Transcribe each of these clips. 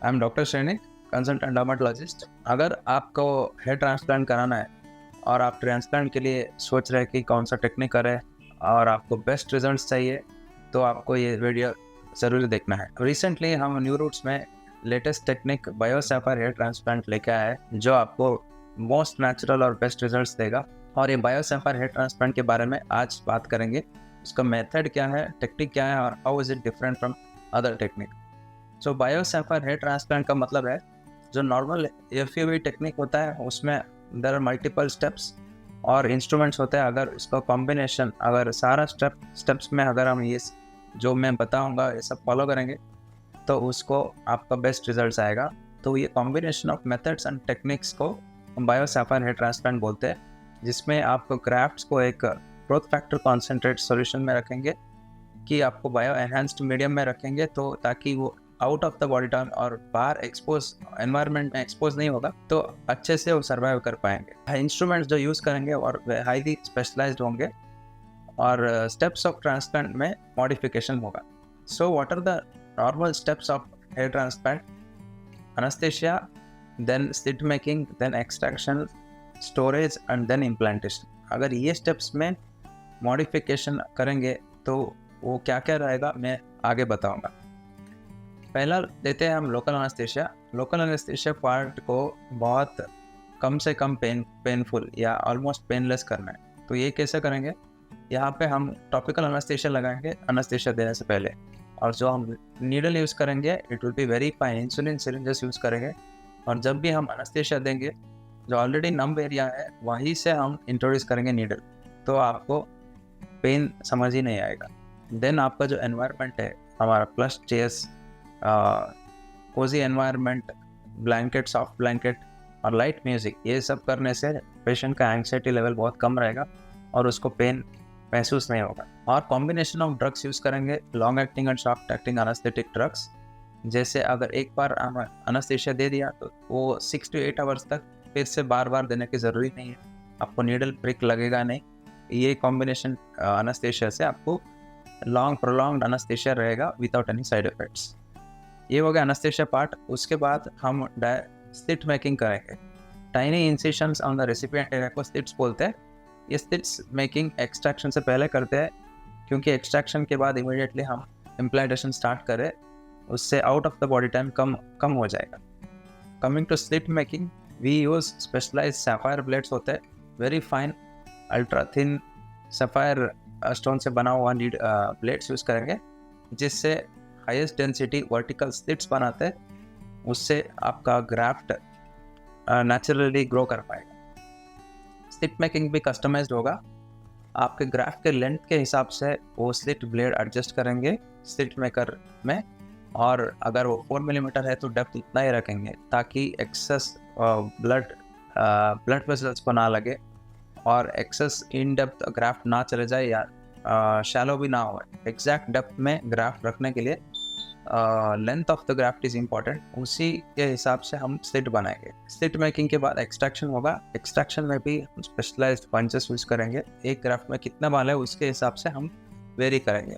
I am doctor सैनिक, consultant dermatologist. अगर आपको हेयर ट्रांसप्लांट कराना है और आप ट्रांसप्लांट के लिए सोच रहे हैं कि कौन सा टेक्निक करें और आपको बेस्ट रिजल्ट्स चाहिए, तो आपको ये वीडियो ज़रूर देखना है। रिसेंटली हम न्यू रूट्स में लेटेस्ट टेक्निक बायोसैफायर हेयर ट्रांसप्लांट लेके आए हैं, जो आपको मोस्ट नेचुरल और बेस्ट रिजल्ट्स देगा। और ये बायोसैफायर हेयर ट्रांसप्लांट के बारे में आज बात करेंगे। उसका मेथड क्या है, टेक्निक क्या है और how is it different from other technique. So biosapphire hair transplant का मतलब है, जो नॉर्मल एफयूवी टेक्निक होता है उसमें देयर आर मल्टीपल स्टेप्स और इंस्ट्रूमेंट्स होते हैं। अगर इसका कॉम्बिनेशन, अगर सारा स्टेप्स में अगर हम ये जो मैं बताऊंगा ये सब फॉलो करेंगे, तो उसको आपका बेस्ट रिजल्ट्स आएगा। तो ये combination of methods and techniques को बायोसैफायर हेयर ट्रांसप्लांट बोलते हैं, जिसमें आप ग्राफ्ट्स को एक ग्रोथ फैक्टर कॉन्सेंट्रेट सॉल्यूशन में रखेंगे कि आपको बायो एनहांस्ड मीडियम में रखेंगे, तो ताकि वो out of the body turn और बाहर एक्सपोज एनवायरनमेंट में एक्सपोज नहीं होगा, तो अच्छे से वो सर्वाइव कर पाएंगे। इंस्ट्रूमेंट्स जो यूज़ करेंगे और हाईली स्पेशलाइज्ड होंगे और स्टेप्स ऑफ ट्रांसप्लांट में मॉडिफिकेशन होगा। So what are the normal steps of hair transplant? Anaesthesia, then slit making, then extraction, storage and then implantation. अगर ये स्टेप्स में मॉडिफिकेशन करेंगे तो वो क्या क्या रहेगा, मैं आगे बताऊंगा। पहला लेते हैं हम local anaesthesia. Local anaesthesia part को बहुत कम से कम पेनफुल या ऑलमोस्ट पेनलेस करना है। तो ये कैसे करेंगे? यहाँ पे हम टॉपिकल एनेस्थेशिया लगाएंगे एनेस्थेशिया देने से पहले, और जो हम नीडल यूज़ करेंगे it will be very fine, insulin syringes use करेंगे। और जब भी हम एनेस्थेशिया देंगे, जो ऑलरेडी नम एरिया है वहीं से हम इंट्रोड्यूस करेंगे नीडल, तो आपको पेन समझ ही नहीं आएगा। देन आपका जो एनवायरनमेंट है हमारा, plus chairs, cosy environment, blanket, soft blanket और लाइट म्यूजिक, ये सब करने से पेशेंट का एंग्जाइटी लेवल बहुत कम रहेगा और उसको पेन महसूस नहीं होगा। और कॉम्बिनेशन ऑफ ड्रग्स यूज़ करेंगे, long acting and short acting anaesthetic drugs. जैसे अगर एक बार एनेस्थेशिया दे दिया तो वो 6 to 8 आवर्स तक फिर से बार बार देने की ज़रूरी नहीं है, आपको नीडल प्रिक लगेगा नहीं। ये कॉम्बिनेशन एनेस्थेशिया से आपको लॉन्ग प्रोलॉन्ग्ड एनेस्थेशिया रहेगा विदाउट एनी साइड इफेक्ट्स। ये हो गया एनेस्थेशिया पार्ट। उसके बाद हम स्लिट मेकिंग करेंगे। Tiny incisions on the recipient area को स्लिट्स बोलते हैं। ये स्लिट्स मेकिंग एक्सट्रैक्शन से पहले करते हैं, क्योंकि एक्सट्रैक्शन के बाद इमीडिएटली हम इम्प्लांटेशन स्टार्ट करें, उससे out of the body time कम हो जाएगा। Coming to slit making, we use specialised sapphire blades होते हैं, very fine ultra thin sapphire stone से बना हुआ ब्लेड्स यूज़ करेंगे, जिससे हाईएस्ट डेंसिटी वर्टिकल स्लिट्स बनाते हैं। उससे आपका ग्राफ्ट नेचुरली ग्रो कर पाएगा। स्लिट मेकिंग भी कस्टमाइज्ड होगा, आपके ग्राफ्ट के लेंथ के हिसाब से वो स्लिट ब्लेड एडजस्ट करेंगे स्लिट मेकर में। और अगर वो 4 मिलीमीटर है तो डेप्थ उतना ही रखेंगे, ताकि एक्सेस ब्लड वेसल्स को ना लगे और एक्सेस इन डेप्थ ग्राफ्ट ना चले जाए या शैलो भी ना हो। एग्जैक्ट डेप्थ में ग्राफ्ट रखने के लिए length of the graft is important, उसी के हिसाब से हम स्लिट बनाएंगे। स्लिट मेकिंग के बाद एक्सट्रैक्शन होगा। एक्सट्रैक्शन में भी हम स्पेशलाइज्ड पंचेस यूज करेंगे। एक ग्राफ्ट में कितना माल है उसके हिसाब से हम वेरी करेंगे।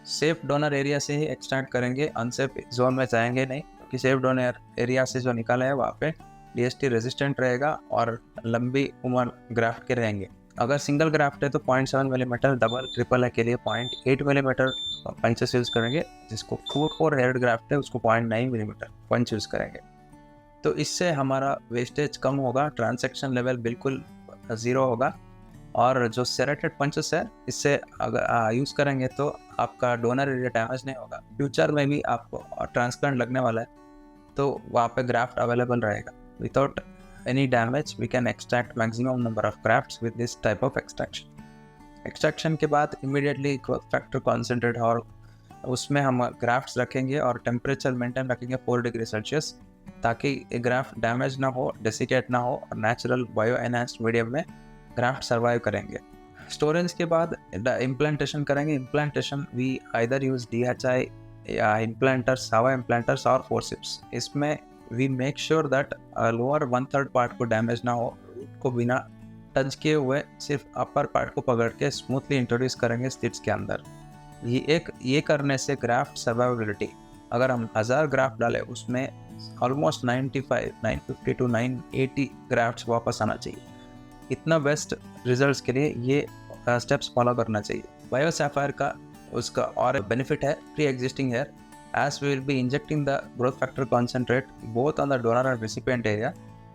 सेफ डोनर एरिया से ही एक्सट्रैक्ट करेंगे, अनसेफ जोन में जाएंगे नहीं, क्योंकि सेफ डोनर एरिया से जो निकाला है वहाँ पे DST रेजिस्टेंट रहेगा और लंबी उम्र ग्राफ्ट के रहेंगे। अगर सिंगल ग्राफ्ट है तो 0.7 मिलीमीटर, डबल ट्रिपल है के लिए 0.8 मिलीमीटर पंचेस यूज़ करेंगे। जिसको 4 हेयर्ड ग्राफ्ट है उसको 0.9 मिलीमीटर पंच यूज़ करेंगे। तो इससे हमारा वेस्टेज कम होगा, ट्रांसैक्शन लेवल बिल्कुल ज़ीरो होगा। और जो सेरेटेड पंचेस है, इससे अगर यूज़ करेंगे तो आपका डोनर एरिया डैमेज नहीं होगा। फ्यूचर में भी आपको ट्रांसप्लांट लगने वाला है तो वहाँ पे ग्राफ्ट अवेलेबल रहेगा। Without any damage we can extract maximum number of grafts with this type of extraction. Extraction के बाद immediately growth factor concentrate, और उसमें हम grafts रखेंगे और temperature maintain रखेंगे 4 डिग्री सेल्सियस, ताकि ग्राफ्ट डैमेज ना हो, डेसिकेट ना हो और नेचुरल बायो एनहांस्ड मीडियम में ग्राफ्ट सर्वाइव करेंगे। स्टोरेज के बाद इम्प्लांटेशन करेंगे। Implantation we either use DHI या इम्प्लांटर्स, सावा इम्प्लांटर्स और फोर्सिप्स। इसमें we make sure that lower 1/3 part को डैमेज ना हो, को बिना टच किए हुए सिर्फ अपर पार्ट को पकड़ के स्मूथली इंट्रोड्यूस करेंगे स्लिट्स के अंदर। ये करने से ग्राफ्ट सर्वाइवेबिलिटी, अगर हम 1000 ग्राफ्ट डालें उसमें ऑलमोस्ट 95, 950 टू 980 ग्राफ्ट्स वापस आना चाहिए। इतना बेस्ट रिजल्ट्स के लिए ये स्टेप्स फॉलो करना चाहिए। बायो सैफायर का उसका और बेनिफिट है pre existing hair, as we will be injecting the growth factor concentrate both on the donor and recipient area,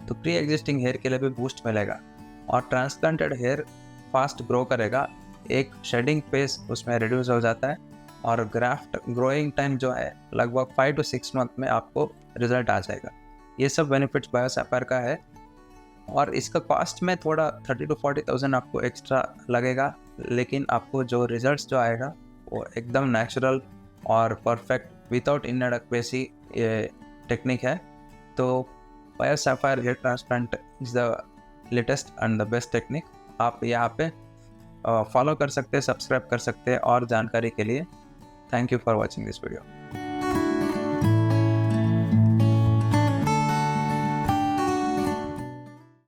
तो प्री एग्जिस्टिंग हेयर के लिए भी बूस्ट मिलेगा। और ट्रांसप्लांटेड हेयर फास्ट ग्रो करेगा, एक शेडिंग फेस उसमें रिड्यूस हो जाता है, और ग्राफ्ट ग्रोइंग टाइम जो है लगभग 5 to 6 मंथ में आपको रिजल्ट आ जाएगा। ये सब बेनिफिट्स बायो सैफायर का है। और इसका कॉस्ट में थोड़ा 30 to 40,000 आपको एक्स्ट्रा लगेगा, लेकिन आपको जो रिजल्ट्स जो आएगा वो एकदम नेचुरल और परफेक्ट विदाउट इनएडेक्वेसी टेक्निक है। तो bio sapphire hair transplant is the latest and the best technique. आप यहाँ पे फॉलो कर सकते हैं, सब्सक्राइब कर सकते हैं और जानकारी के लिए। Thank you for watching this video.